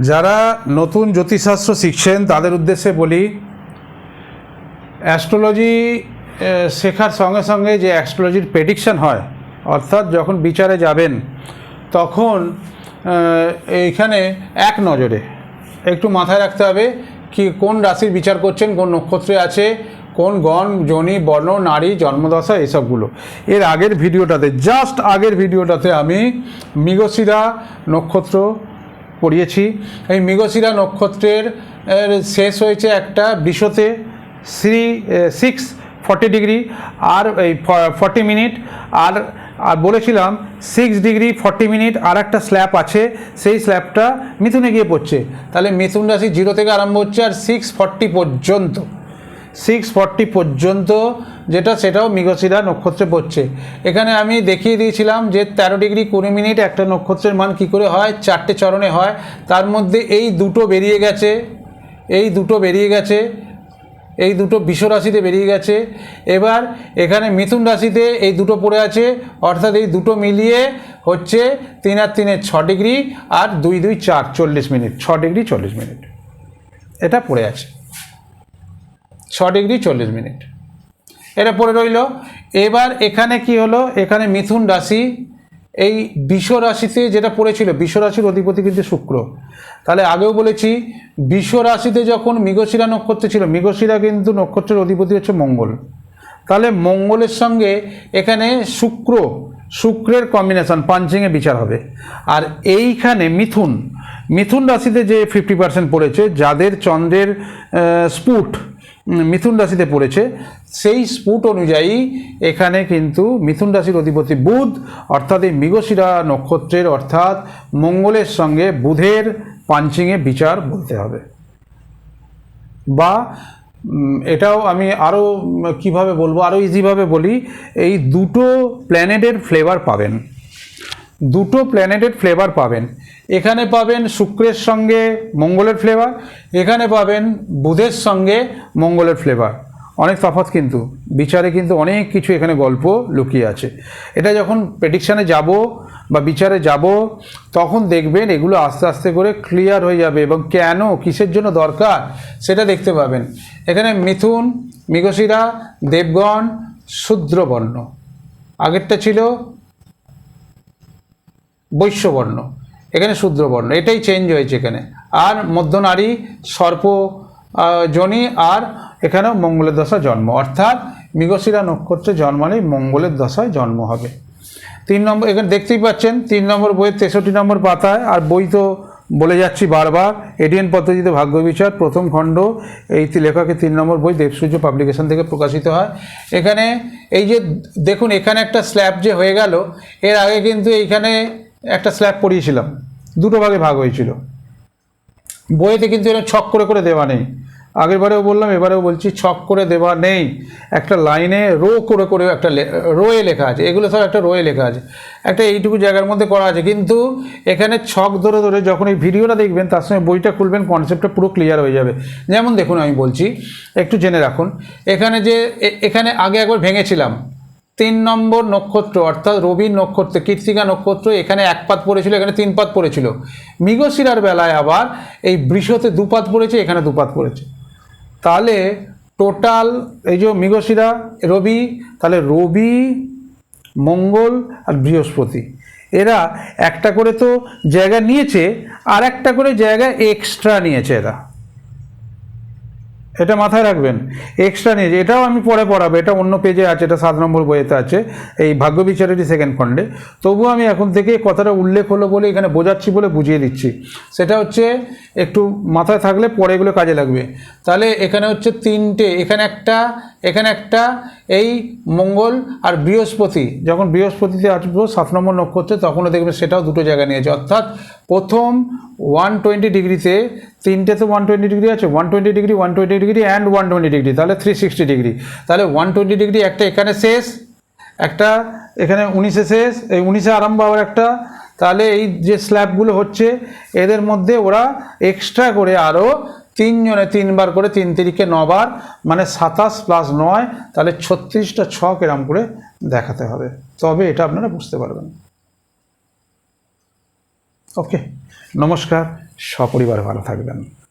যারা নতুন জ্যোতিষশাস্ত্র শিখছেন তাদের উদ্দেশ্যে বলি, অ্যাস্ট্রোলজি শেখার সঙ্গে সঙ্গে যে অ্যাস্ট্রোলজির প্রেডিকশান হয়, অর্থাৎ যখন বিচারে যাবেন তখন এইখানে এক নজরে একটু মাথায় রাখতে হবে কি কোন রাশির বিচার করছেন, কোন নক্ষত্রে আছে, কোন গণ, যোনি, বর্ণ, নারী, জন্মদশা, এসবগুলো। এর আগের ভিডিওটাতে, জাস্ট আগের ভিডিওটাতে আমি মৃগশিরা নক্ষত্র পড়িয়েছি। এই মৃগশিরা নক্ষত্রের শেষ হয়েছে একটা বৃষতে 6:40 ডিগ্রি আর এই 40 মিনিট, আর বলেছিলাম 6:40 মিনিট আর একটা স্ল্যাব আছে, সেই স্ল্যাবটা মিথুনে গিয়ে পড়ছে। তাহলে মিথুন রাশি 0 থেকে আরম্ভ হচ্ছে আর 6:40 পর্যন্ত যেটা, সেটাও মৃগশিরা নক্ষত্রে পড়ছে। এখানে আমি দেখিয়ে দিয়েছিলাম যে 13:20 একটা নক্ষত্রের মান কী করে হয়, 4টে চরণে হয়। তার মধ্যে এই দুটো বেরিয়ে গেছে, এই দুটো বৃষ রাশিতে বেরিয়ে গেছে। এবার এখানে মিথুন রাশিতে এই দুটো পড়ে আছে, অর্থাৎ এই দুটো মিলিয়ে হচ্ছে 3 আর 3 6 ডিগ্রি আর 2 2 4 40 মিনিট, 6 ডিগ্রি 40 মিনিট এটা পড়ে আছে, 6 ডিগ্রি 40 মিনিট এটা পড়ে রইল। এবার এখানে কি হলো, এখানে মিথুন রাশি এই বৃষ রাশিতে যেটা পড়েছিল, বৃষ রাশির অধিপতি কিন্তু শুক্র। তাহলে আগেও বলেছি বৃষ রাশিতে যখন মৃগশিরা নক্ষত্র ছিল, মৃগশিরা কিন্তু নক্ষত্রের অধিপতি হচ্ছে মঙ্গল। তাহলে মঙ্গলের সঙ্গে এখানে শুক্রের কম্বিনেশন, পাঞ্চিংয়ে বিচার হবে। আর এইখানে মিথুন রাশিতে যে 50% পড়েছে, যাদের চন্দ্রের স্পুট মিথুন রাশিতে পড়েছে, সেই স্পুট অনুযায়ী এখানে কিন্তু মিথুন রাশির অধিপতি বুধ, অর্থাৎ এই মৃগশিরা নক্ষত্রের অর্থাৎ মঙ্গলের সঙ্গে বুধের পাঞ্চিংয়ে বিচার বলতে হবে। বা এটাও আমি আরও কীভাবে বলবো, আরও ইজিভাবে বলি, এই দুটো প্ল্যানেটের ফ্লেভার পাবেন। এখানে পাবেন শুক্রের সঙ্গে মঙ্গলের ফ্লেভার, এখানে পাবেন বুধের সঙ্গে মঙ্গলের ফ্লেভার। অনেক তফাৎ, কিন্তু বিচারে কিন্তু অনেক কিছু এখানে গল্প লুকিয়ে আছে। এটা যখন প্রেডিকশানে যাব বা বিচারে যাব তখন দেখবেন এগুলো আস্তে আস্তে করে ক্লিয়ার হয়ে যাবে, এবং কেন, কিসের জন্য দরকার সেটা দেখতে পাবেন। এখানে মিথুন, মৃগশিরা, দেবগণ, শূদ্রবর্ণ, আগেরটা ছিল বৈশ্যবর্ণ, এখানে শূদ্রবর্ণ, এটাই চেঞ্জ হয়েছে এখানে। আর মধ্যনারী, সর্প যোনি, আর এখানেও মঙ্গলের দশা জন্ম, অর্থাৎ মৃগশিরা নক্ষত্রে জন্মালেই মঙ্গলের দশায় জন্ম হবে। 3 নম্বর, এখানে দেখতেই পাচ্ছেন 3 নম্বর বইয়ের 63 নম্বর পাতায়, আর বই তো বলে যাচ্ছি বারবার, এডিএন পদ্ধতিতে ভাগ্য বিচার প্রথম খণ্ড, এই লেখকের 3 নম্বর বই দেবসূর্য পাবলিকেশন থেকে প্রকাশিত হয়। এখানে এই যে দেখুন, এখানে একটা স্ল্যাব যে হয়ে গেল, এর আগে কিন্তু এইখানে একটা স্ল্যাব পড়িয়েছিলাম, দুটো ভাগে ভাগ হয়েছিল। বইতে কিন্তু এরকম ছক করে দেওয়া নেই, আগেরবারেও বললাম এবারেও বলছি, ছক করে দেওয়া নেই। একটা লাইনে রো করে একটা রোয়ে লেখা আছে, এগুলো সব একটা রোয়ে লেখা আছে, একটা এইটুকু জায়গার মধ্যে করা আছে। কিন্তু এখানে ছক ধরে যখন এই ভিডিওটা দেখবেন তার সঙ্গে বইটা খুলবেন, কনসেপ্টটা পুরো ক্লিয়ার হয়ে যাবে। যেমন দেখুন, আমি বলছি একটু জেনে রাখুন। এখানে আগে একবার ভেঙেছিলাম 3 নম্বর নক্ষত্র, অর্থাৎ রবির নক্ষত্র, কৃত্তিকা নক্ষত্র, এখানে 1 পাত পড়েছিল, এখানে 3 পাত পড়েছিল। মৃগশিরার বেলায় আবার এই বৃষতে 2 পাত পড়েছে, এখানে 2 পাত পড়েছে। তাহলে টোটাল এই যে মৃগশিরা রবি, তাহলে রবি, মঙ্গল আর বৃহস্পতি, এরা একটা করে তো জায়গা নিয়েছে, আর একটা করে জায়গা এক্সট্রা নিয়েছে এরা, এটা মাথায় রাখবেন, এক্সট্রা নিয়েছে। এটাও আমি পরে পড়াবো, এটা অন্য পেজে আছে, এটা 7 নম্বর বইতে আছে, এই ভাগ্য বিচারেরই 2nd খণ্ডে। তবুও আমি এখন থেকে কথাটা উল্লেখ হলো বলে এখানে বোঝাচ্ছি বলে বুঝিয়ে দিচ্ছি, সেটা হচ্ছে একটু মাথায় থাকলে পরে এগুলো কাজে লাগবে। তাহলে এখানে হচ্ছে 3টে, এখানে একটা এই মঙ্গল আর বৃহস্পতি, যখন বৃহস্পতিতে আসবো 7 নম্বর নক্ষত্রে তখনও দেখবে সেটাও দুটো জায়গা নিয়েছে, অর্থাৎ প্রথম 120 ডিগ্রিতে 3টে তো 120 ডিগ্রি আছে, 120 ডিগ্রি, 120 ডিগ্রি অ্যান্ড 120 ডিগ্রি, তাহলে 360 ডিগ্রি। তাহলে 120 ডিগ্রি একটা এখানে শেষ, একটা এখানে 19-এ শেষ, এই 19-এ আরম্ভ আবার একটা। তাহলে এই যে স্ল্যাবগুলো হচ্ছে এদের মধ্যে ওরা এক্সট্রা করে আরও 3 জনে 3 বার করে, 3 তিরিকে 9 বার, মানে 27 + 9, তাহলে 36টা ছক এরম করে দেখাতে হবে, তবে এটা আপনারা বুঝতে পারবেন। ওকে, নমস্কার। সপরিবারে ভালো থাকবেন।